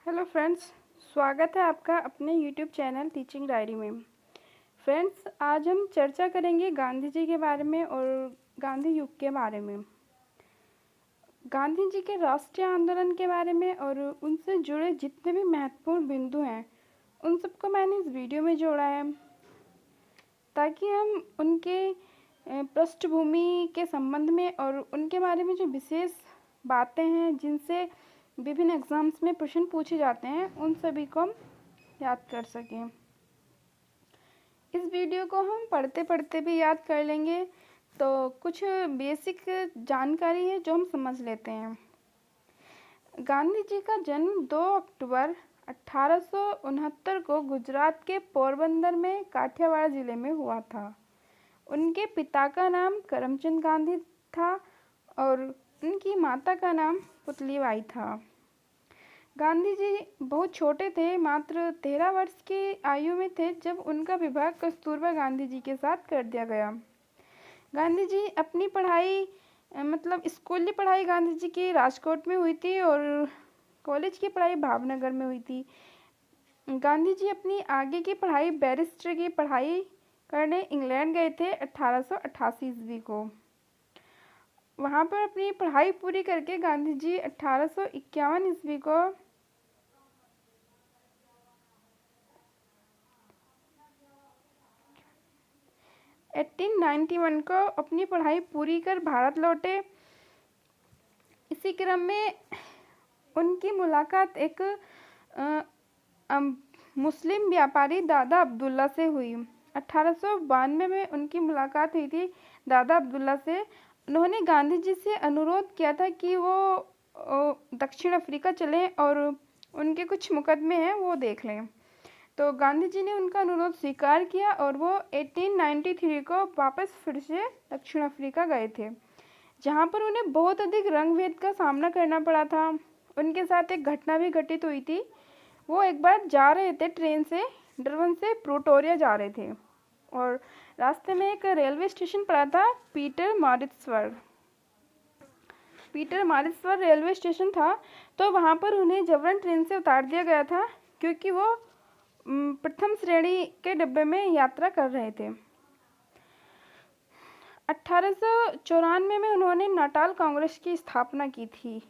Hello friends, स्वागत है आपका अपने यूट्यूब चैनल टीचिंग डायरी में। फ्रेंड्स, आज हम चर्चा करेंगे गांधी जी के बारे में और गांधी युग के बारे में, गांधी जी के राष्ट्रीय आंदोलन के बारे में और उनसे जुड़े जितने भी महत्वपूर्ण बिंदु हैं उन सबको मैंने इस वीडियो में जोड़ा है ताकि हम उनके पृष्ठभूमि के संबंध में और उनके बारे में जो विशेष बातें हैं जिनसे विभिन्न एग्ज़ाम्स में प्रश्न पूछे जाते हैं उन सभी को हम याद कर सकें। इस वीडियो को हम पढ़ते पढ़ते भी याद कर लेंगे तो कुछ बेसिक जानकारी है जो हम समझ लेते हैं। गांधी जी का जन्म 2 अक्टूबर 1869 को गुजरात के पोरबंदर में काठियावाड़ ज़िले में हुआ था। उनके पिता का नाम करमचंद गांधी था और उनकी माता का नाम पुतलीबाई था। गांधी जी बहुत छोटे थे, मात्र 13 वर्ष की आयु में थे जब उनका विवाह कस्तूरबा गांधी जी के साथ कर दिया गया। गांधी जी अपनी पढ़ाई स्कूली पढ़ाई गांधी जी की राजकोट में हुई थी और कॉलेज की पढ़ाई भावनगर में हुई थी। गांधी जी अपनी आगे की पढ़ाई बैरिस्टर की पढ़ाई करने इंग्लैंड गए थे 1888 ईस्वी को। वहाँ पर अपनी पढ़ाई पूरी करके गांधी जी 1851 ईस्वी को अपनी पढ़ाई पूरी कर भारत लौटे। इसी क्रम में उनकी मुलाकात एक मुस्लिम व्यापारी दादा अब्दुल्ला से हुई। 1892 में उनकी मुलाकात हुई थी दादा अब्दुल्ला से। उन्होंने गांधी जी से अनुरोध किया था कि वो दक्षिण अफ्रीका चलें और उनके कुछ मुकदमे हैं वो देख लें। तो गांधी जी ने उनका अनुरोध स्वीकार किया और वो 1893 को वापस फिर से दक्षिण अफ्रीका गए थे, जहाँ पर उन्हें बहुत अधिक रंगभेद का सामना करना पड़ा था। उनके साथ एक घटना भी घटित हुई थी। वो एक बार जा रहे थे ट्रेन से, डरबन से प्रिटोरिया जा रहे थे और रास्ते में एक रेलवे स्टेशन पड़ा था पीटर मारिट्सबर्ग रेलवे स्टेशन था। तो वहाँ पर उन्हें जबरन ट्रेन से उतार दिया गया था क्योंकि वो प्रथम श्रेणी के डिब्बे में यात्रा कर रहे थे। 1894 में उन्होंने नाटाल कांग्रेस की स्थापना की थी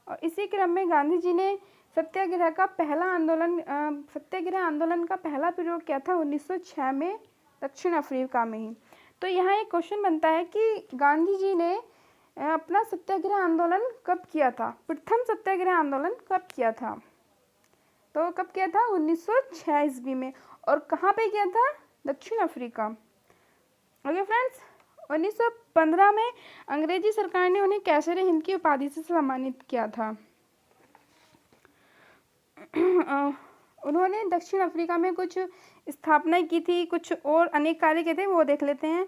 और इसी क्रम में गांधी जी ने सत्याग्रह आंदोलन का पहला प्रयोग किया था 1906 में दक्षिण अफ्रीका में ही। तो यहाँ एक क्वेश्चन बनता है कि गांधी जी ने अपना सत्याग्रह आंदोलन कब किया था, प्रथम सत्याग्रह आंदोलन कब किया था? तो कब किया था? 1906 ईस्वी में। और कहाँ पे किया था? दक्षिण अफ्रीका। ओके फ्रेंड्स, 1915 में अंग्रेजी सरकार ने उन्हें कैसर हिंद की उपाधि से सम्मानित किया था। उन्होंने दक्षिण अफ्रीका में कुछ स्थापना की थी, कुछ और अनेक कार्य किए थे, वो देख लेते हैं।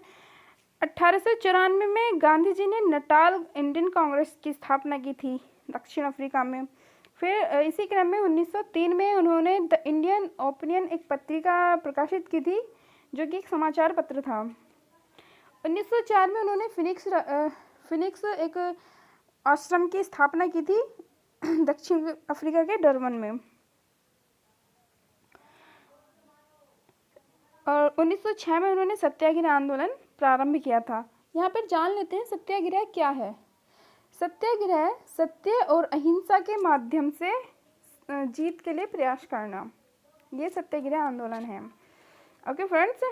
1894 में गांधी जी ने नटाल इंडियन कांग्रेस की स्थापना की थी दक्षिण अफ्रीका में। फिर इसी क्रम में 1903 में उन्होंने द इंडियन ओपिनियन एक पत्रिका प्रकाशित की थी जो कि एक समाचार पत्र था। 1904 में उन्होंने फिनिक्स एक आश्रम की स्थापना की थी दक्षिण अफ्रीका के डरबन में। और 1906 में उन्होंने सत्याग्रह आंदोलन प्रारंभ किया था। यहाँ पर जान लेते हैं सत्याग्रह क्या है। सत्याग्रह सत्य और अहिंसा के माध्यम से जीत के लिए प्रयास करना, ये सत्याग्रह आंदोलन है। ओके फ्रेंड्स,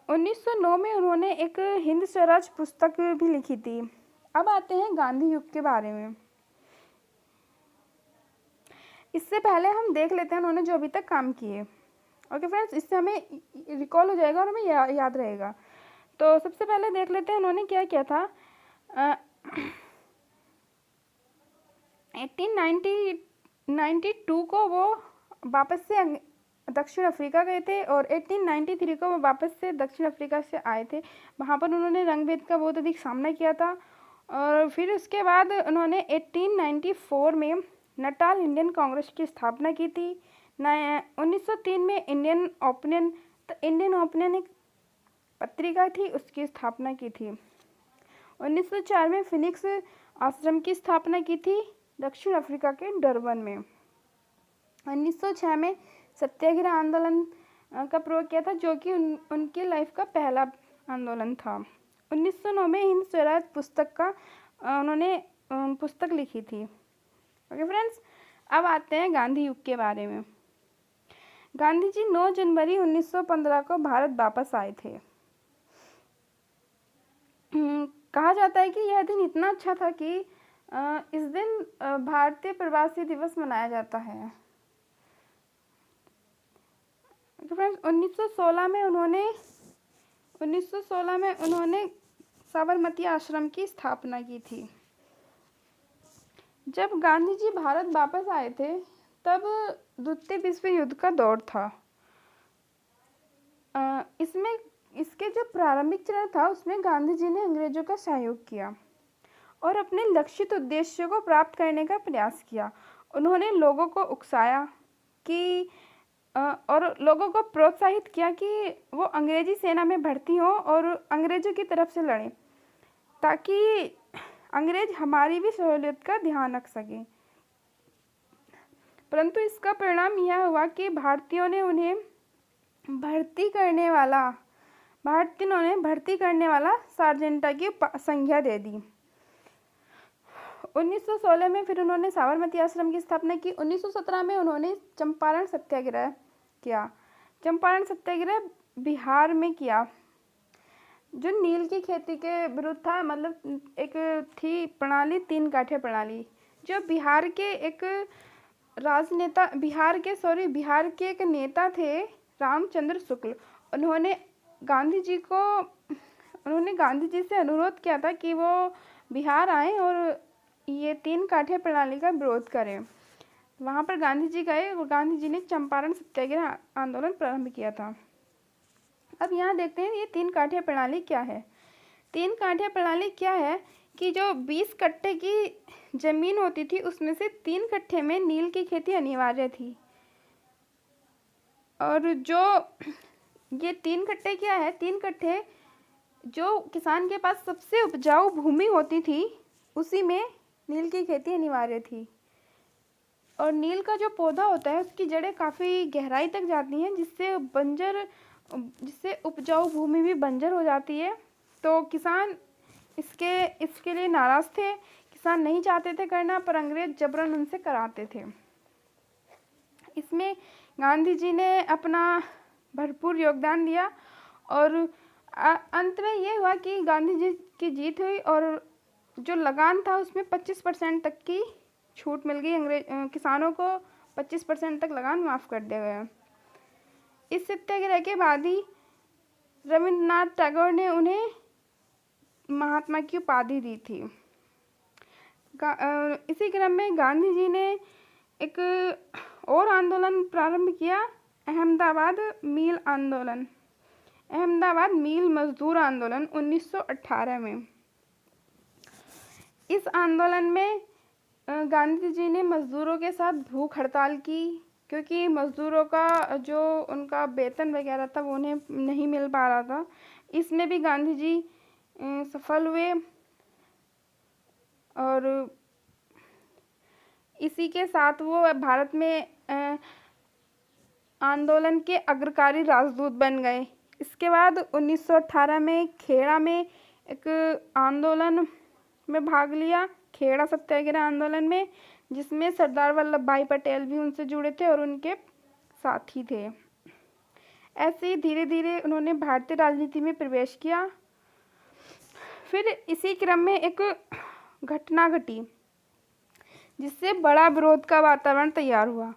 1909 में उन्होंने एक हिंद स्वराज पुस्तक भी लिखी थी। अब आते हैं गांधी युग के बारे में। इससे पहले हम देख लेते हैं उन्होंने जो अभी तक काम किए। ओके फ्रेंड्स, इससे हमें रिकॉल हो जाएगा और हमें याद रहेगा। तो सबसे पहले देख लेते हैं उन्होंने क्या किया था। 1892 को वो वापस से दक्षिण अफ्रीका गए थे और 1893 को वो वापस से दक्षिण अफ्रीका से आए थे। वहाँ पर उन्होंने रंगभेद का बहुत अधिक सामना किया था और फिर उसके बाद उन्होंने 1894 में नटाल इंडियन कांग्रेस की स्थापना की थी। 1903 में इंडियन ओपिनियन एक पत्रिका थी, उसकी स्थापना की थी। 1904 में फिनिक्स आश्रम की स्थापना की थी दक्षिण अफ्रीका के डरबन में। 1906 में सत्याग्रह आंदोलन का प्रयोग किया था, जो कि उनकी लाइफ का पहला आंदोलन था। 1909 में हिंद स्वराज पुस्तक का उन्होंने पुस्तक लिखी थी। ओके फ्रेंड्स, अब आते हैं गांधी युग के बारे में। गांधी जी 9 जनवरी 1915 को भारत वापस आए थे। कहा जाता है कि यह दिन इतना अच्छा था कि इस दिन भारतीय प्रवासी दिवस मनाया जाता है। फ्रेंड्स, 1916 में उन्होंने साबरमती आश्रम की स्थापना की थी। जब गांधी जी भारत वापस आए थे तब द्वितीय विश्व युद्ध का दौर था। इसके जो प्रारंभिक चरण था उसमें गांधी जी ने अंग्रेजों का सहयोग किया और अपने लक्षित उद्देश्यों को प्राप्त करने का प्रयास किया। उन्होंने लोगों को उकसाया कि और लोगों को प्रोत्साहित किया कि वो अंग्रेजी सेना में भर्ती हों और अंग्रेजों की तरफ से लड़ें, ताकि अंग्रेज हमारी भी सहूलियत का ध्यान रख सकें। परंतु इसका परिणाम यह हुआ कि भारतीयों ने उन्हें भर्ती करने वाला सार्जेंटा की संज्ञा दे दी। 1916 में फिर उन्होंने साबरमती आश्रम की स्थापना की। 1917 में उन्होंने चंपारण सत्याग्रह किया। चंपारण सत्याग्रह बिहार में किया, जो नील की खेती के विरुद्ध था। मतलब एक थी प्रणाली, 3 काठिया प्रणाली, जो बिहार के एक एक नेता थे, रामचंद्र शुक्ल। उन्होंने गांधी जी से अनुरोध किया था कि वो बिहार आए और ये 3 काठिया प्रणाली का विरोध करें। वहाँ पर गांधी जी गए और गांधी जी ने चंपारण सत्याग्रह आंदोलन प्रारंभ किया था। अब यहाँ देखते हैं ये 3 काठिया प्रणाली क्या है। 3 काठिया प्रणाली क्या है कि जो 20 कट्ठे की जमीन होती थी उसमें से 3 कट्ठे में नील की खेती अनिवार्य थी। और जो ये 3 कट्ठे क्या है, 3 कट्ठे जो किसान के पास सबसे उपजाऊ भूमि होती थी उसी में नील की खेती अनिवार्य थी। और नील का जो पौधा होता है उसकी जड़ें काफ़ी गहराई तक जाती हैं, जिससे उपजाऊ भूमि भी बंजर हो जाती है। तो किसान इसके लिए नाराज़ थे। किसान नहीं चाहते थे करना, पर अंग्रेज जबरन उनसे कराते थे। इसमें गांधी जी ने अपना भरपूर योगदान दिया और अंत में ये हुआ कि गांधी जी की जीत हुई और जो लगान था उसमें 25% तक की छूट मिल गई। किसानों को 25% तक लगान माफ़ कर दिया गया। इस सत्याग्रह के बाद ही रविंद्रनाथ टैगोर ने उन्हें महात्मा की उपाधि दी थी। इसी क्रम में गांधी जी ने एक और आंदोलन प्रारंभ किया, अहमदाबाद मील मजदूर आंदोलन 1918 में। इस आंदोलन में गांधी जी ने मजदूरों के साथ भूख हड़ताल की, क्योंकि मजदूरों का जो उनका वेतन वगैरह था वो उन्हें नहीं मिल पा रहा था। इसमें भी गांधी जी सफल हुए और इसी के साथ वो भारत में आंदोलन के अग्रकारी राजदूत बन गए। इसके बाद 1918 में खेड़ा में एक आंदोलन में भाग लिया, खेड़ा सत्याग्रह आंदोलन में, जिसमें सरदार वल्लभ भाई पटेल भी उनसे जुड़े थे और उनके साथी थे। ऐसे ही धीरे धीरे उन्होंने भारतीय राजनीति में प्रवेश किया। फिर इसी क्रम में एक घटना घटी जिससे बड़ा विरोध का वातावरण तैयार हुआ।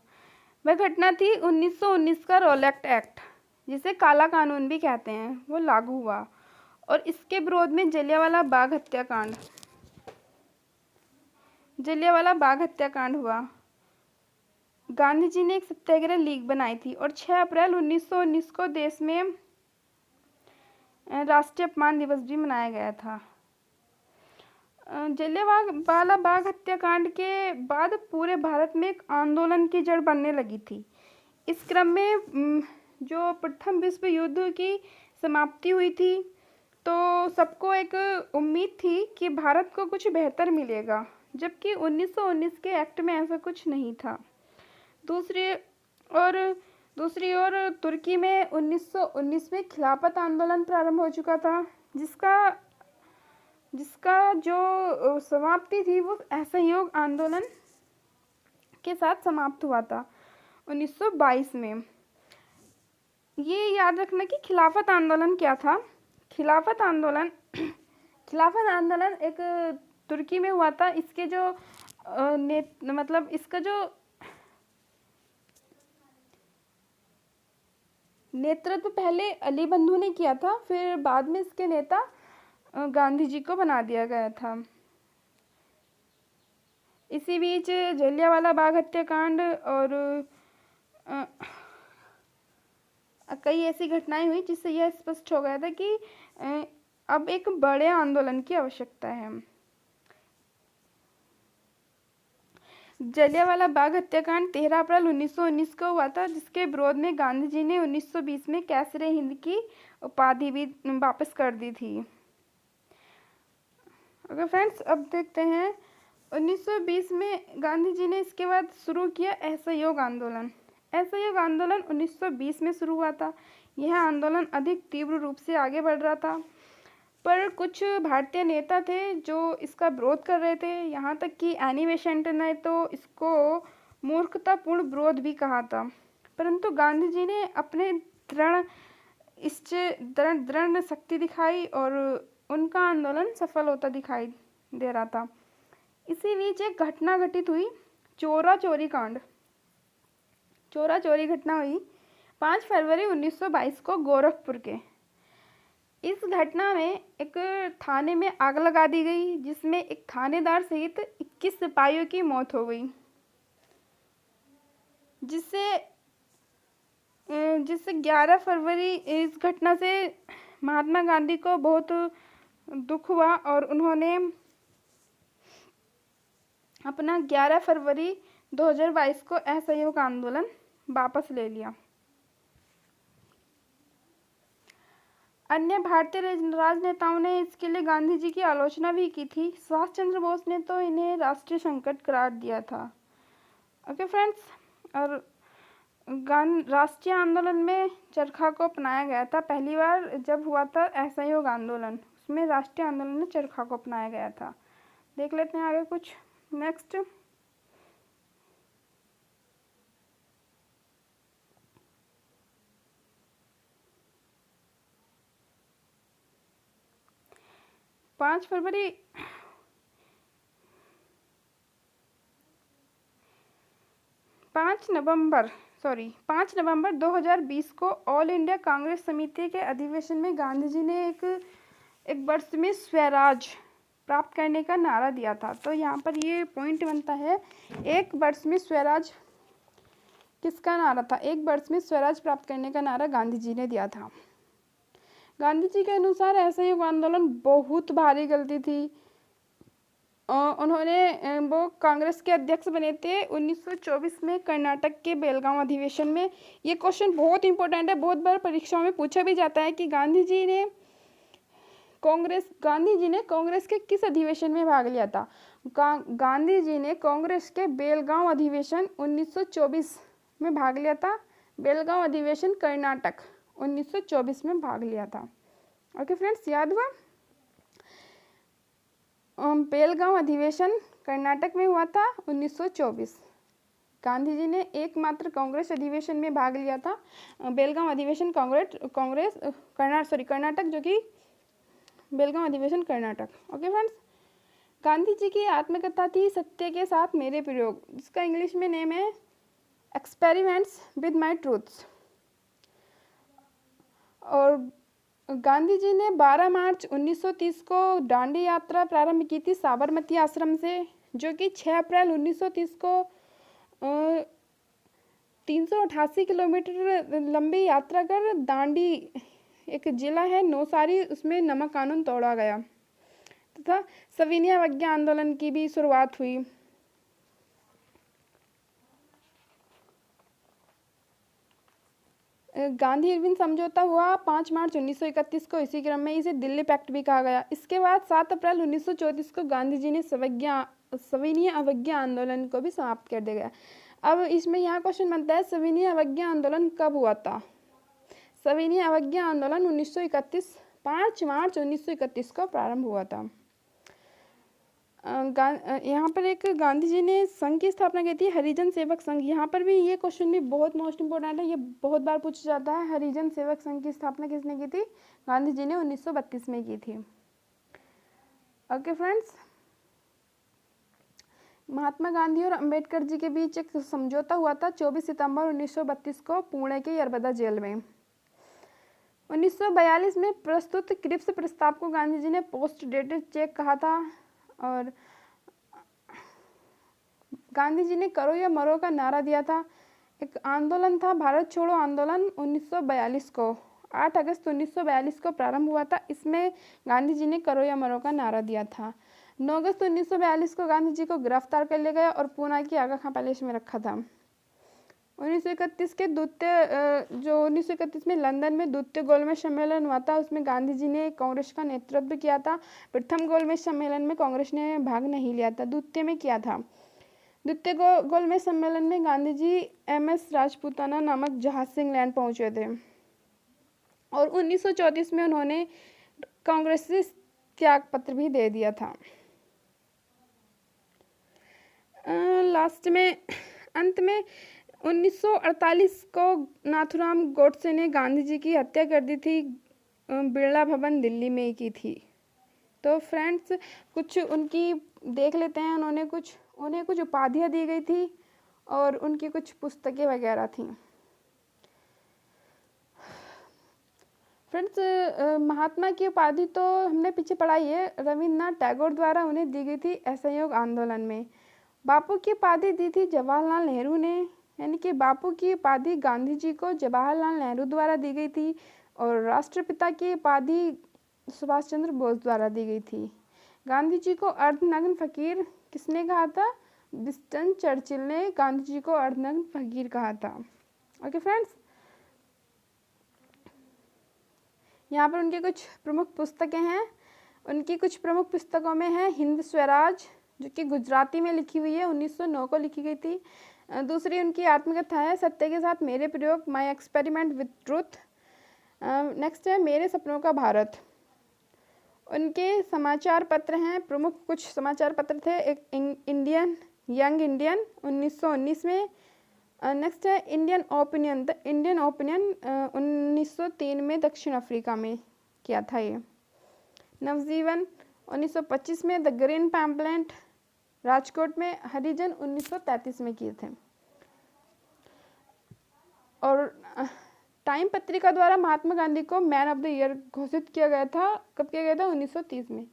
वह घटना थी 1919 का रॉलेट एक्ट, जिसे काला कानून भी कहते हैं, वो लागू हुआ और इसके विरोध में जलियांवाला बाग हत्याकांड हुआ। गांधी जी ने एक सत्याग्रह लीग बनाई थी और 6 अप्रैल 1919 को देश में राष्ट्रीय अपमान दिवस भी मनाया गया था। जलियांवाला बाग हत्याकांड के बाद पूरे भारत में एक आंदोलन की जड़ बनने लगी थी। इस क्रम में जो प्रथम विश्व युद्ध की समाप्ति हुई थी तो सबको एक उम्मीद थी कि भारत को कुछ बेहतर मिलेगा, जबकि 1919 के एक्ट में ऐसा कुछ नहीं था। दूसरी और दूसरी ओर तुर्की में 1919 में खिलाफत आंदोलन प्रारंभ हो चुका था, जिसका जिसका जो समाप्ति थी वो असहयोग आंदोलन के साथ समाप्त हुआ था 1922 में। ये याद रखना कि खिलाफत आंदोलन क्या था। खिलाफत आंदोलन खिलाफत आंदोलन एक तुर्की में हुआ था। इसके जो मतलब इसका जो नेतृत्व पहले अली बंधु ने किया था, फिर बाद में इसके नेता गांधी जी को बना दिया गया था। इसी बीच जलियांवाला बाग हत्याकांड और कई ऐसी घटनाएं हुई जिससे यह स्पष्ट हो गया था कि अब एक बड़े आंदोलन की आवश्यकता है। जलियांवाला बाग हत्याकांड 13 अप्रैल 1919 को हुआ था, जिसके विरोध में गांधी जी ने 1920 में कैसरे हिंद की उपाधि भी वापस कर दी थी। ओके फ्रेंड्स, अब देखते हैं 1920 में गांधी जी ने इसके बाद शुरू किया असहयोग आंदोलन। असहयोग आंदोलन 1920 में शुरू हुआ था। यह आंदोलन अधिक तीव्र रूप से आगे बढ़ रहा था, पर कुछ भारतीय नेता थे जो इसका विरोध कर रहे थे। यहाँ तक कि एनी बेसेंट ने तो इसको मूर्खतापूर्ण विरोध भी कहा था। परंतु गांधी जी ने अपने दृढ़ शक्ति दिखाई और उनका आंदोलन सफल होता दिखाई दे रहा था। इसी बीच एक घटना घटित हुई, चोरा चोरी कांड। चोरा चोरी घटना हुई 5 फरवरी 1922 को गोरखपुर के। इस घटना में एक थाने में आग लगा दी गई, जिसमें एक थानेदार सहित 21 सिपाहियों की मौत हो गई, जिससे 11 फरवरी इस घटना से महात्मा गांधी को बहुत दुख हुआ और उन्होंने अपना 11 फरवरी 2022 को असहयोग आंदोलन वापस ले लिया। अन्य भारतीय राजनेताओं ने इसके लिए गांधी जी की आलोचना भी की थी। सुभाष चंद्र बोस ने तो इन्हें राष्ट्रीय संकट करार दिया था। ओके फ्रेंड्स, और राष्ट्रीय आंदोलन में चरखा को अपनाया गया था। पहली बार जब हुआ था असहयोग आंदोलन, उसमें राष्ट्रीय आंदोलन में चरखा को अपनाया गया था। देख लेते हैं आगे कुछ। नेक्स्ट, पाँच नवंबर 2020 को ऑल इंडिया कांग्रेस समिति के अधिवेशन में गांधी जी ने एक वर्ष में स्वराज प्राप्त करने का नारा दिया था। तो यहाँ पर ये पॉइंट बनता है, एक वर्ष में स्वराज किसका नारा था? एक वर्ष में स्वराज प्राप्त करने का नारा गांधी जी ने दिया था। गांधी जी के अनुसार असहयोग आंदोलन बहुत भारी गलती थी। वो कांग्रेस के अध्यक्ष बने थे 1924 में कर्नाटक के बेलगांव अधिवेशन में। ये क्वेश्चन बहुत इंपॉर्टेंट है, बहुत बार परीक्षाओं में पूछा भी जाता है कि गांधी जी ने कांग्रेस के किस अधिवेशन में भाग लिया था। गांधी जी ने कांग्रेस के बेलगांव अधिवेशन 1924 में भाग लिया था। बेलगांव अधिवेशन कर्नाटक 1924 में भाग लिया था। ओके फ्रेंड्स, याद हुआ? बेलगांव अधिवेशन कर्नाटक में हुआ था 1924। गांधी जी ने एकमात्र कांग्रेस अधिवेशन में भाग लिया था, बेलगांव अधिवेशन कर्नाटक, जो कि बेलगांव अधिवेशन कर्नाटक। ओके फ्रेंड्स, गांधी जी की आत्मकथा थी सत्य के साथ मेरे प्रयोग, जिसका इंग्लिश में नेम है एक्सपेरिमेंट्स विद माय ट्रूथ्स। और गांधी जी ने 12 मार्च 1930 को दांडी यात्रा प्रारंभ की थी साबरमती आश्रम से, जो कि 6 अप्रैल 1930 को 388 किलोमीटर लंबी यात्रा कर दांडी, एक जिला है नौसारी, उसमें नमक कानून तोड़ा गया तथा सविनय अवज्ञा आंदोलन की भी शुरुआत हुई। गांधी इरविन समझौता हुआ 5 मार्च 1931 को। इसी क्रम में इसे दिल्ली पैक्ट भी कहा गया। इसके बाद 7 अप्रैल 1934 को गांधी जी ने सविनय अवज्ञा आंदोलन को भी समाप्त कर दिया गया। अब इसमें यहाँ क्वेश्चन बनता है, सविनय अवज्ञा आंदोलन कब हुआ था? सविनय अवज्ञा आंदोलन 1931 5 मार्च 1931 को प्रारंभ हुआ था। यहाँ पर एक गांधी जी ने संघ की स्थापना की थी, हरिजन सेवक संघ। यहाँ पर भी ये क्वेश्चन भी बहुत मोस्ट इंपॉर्टेंट है, ये बहुत बार पूछा जाता है। हरिजन सेवक संघ की स्थापना किसने की थी? गांधी जी ने 1932 में की थी। ओके फ्रेंड्स, महात्मा गांधी और अंबेडकर जी के बीच एक समझौता हुआ था 24 सितंबर 1932 को पुणे के यरबदा जेल में। 1942 में प्रस्तुत क्रिप्स प्रस्ताव को गांधी जी ने पोस्ट डेटेड चेक कहा था। और गांधी जी ने करो या मरो का नारा दिया था। एक आंदोलन था भारत छोड़ो आंदोलन 1942 को 8 अगस्त 1942 को प्रारंभ हुआ था। इसमें गांधी जी ने करो या मरो का नारा दिया था। 9 अगस्त 1942 को गांधी जी को गिरफ्तार कर लिया गया और पूना की आगा खां पैलेस में रखा था। 1931 के जो 1931 में लंदन में द्वितीय गोलमेज सम्मेलन हुआ था, उसमें गांधी जी ने कांग्रेस का नेतृत्व किया था। प्रथम गोलमेज सम्मेलन में कांग्रेस ने भाग नहीं लिया था, द्वितीय में किया था। द्वितीय गोलमेज सम्मेलन में गांधी जी MS राजपूताना नामक जहाज से इंग्लैंड पहुंचे थे और 1934 में उन्होंने कांग्रेस से त्याग पत्र भी दे दिया था। अंत में 1948 को नाथूराम गोडसे ने गांधी जी की हत्या कर दी थी, बिरला भवन दिल्ली में ही की थी। तो फ्रेंड्स, कुछ उनकी देख लेते हैं। उन्हें कुछ उपाधियाँ दी गई थी और उनकी कुछ पुस्तकें वगैरह थी। फ्रेंड्स, महात्मा की उपाधि तो हमने पीछे पढ़ाई है, रविन्द्रनाथ टैगोर द्वारा उन्हें दी गई थी असहयोग आंदोलन में। बापू की उपाधि दी थी जवाहरलाल नेहरू ने, यानी कि बापू की उपाधि गांधी जी को जवाहरलाल नेहरू द्वारा दी गई थी और राष्ट्रपिता की उपाधि सुभाष चंद्र बोस द्वारा दी गई थी। गांधी जी को अर्धनग्न फकीर किसने कहा था? विंस्टन चर्चिल ने गांधी जी को अर्धनग्न फकीर कहा था। ओके फ्रेंड्स, यहाँ पर उनकी कुछ प्रमुख पुस्तकें हैं। उनकी कुछ प्रमुख पुस्तकों में है हिंद स्वराज, जो कि गुजराती में लिखी हुई है, 1909 को लिखी गई थी। दूसरी उनकी आत्मकथा है सत्य के साथ मेरे प्रयोग, my experiment with truth. Next है मेरे सपनों का भारत। उनके समाचार पत्र हैं, प्रमुख कुछ समाचार पत्र थे। एक यंग इंडियन 1919 में। नेक्स्ट है Indian opinion, the Indian opinion 1903 में दक्षिण अफ्रीका में किया था ये। नवजीवन 1925 में। द ग्रीन पैम्पलेट राजकोट में। हरिजन 1933 में किए थे। और टाइम पत्रिका द्वारा महात्मा गांधी को मैन ऑफ द ईयर घोषित किया गया था। कब किया गया था? 1930 में।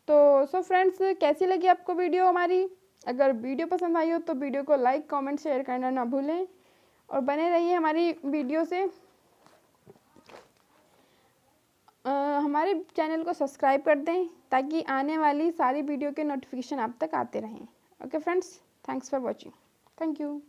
तो सो फ्रेंड्स, कैसी लगी आपको वीडियो हमारी? अगर वीडियो पसंद आई हो तो वीडियो को लाइक, कमेंट, शेयर करना ना भूलें और बने रहिए हमारी वीडियो से। हमारे चैनल को सब्सक्राइब कर दें ताकि आने वाली सारी वीडियो के नोटिफिकेशन आप तक आते रहें। Okay friends, thanks for watching. Thank you.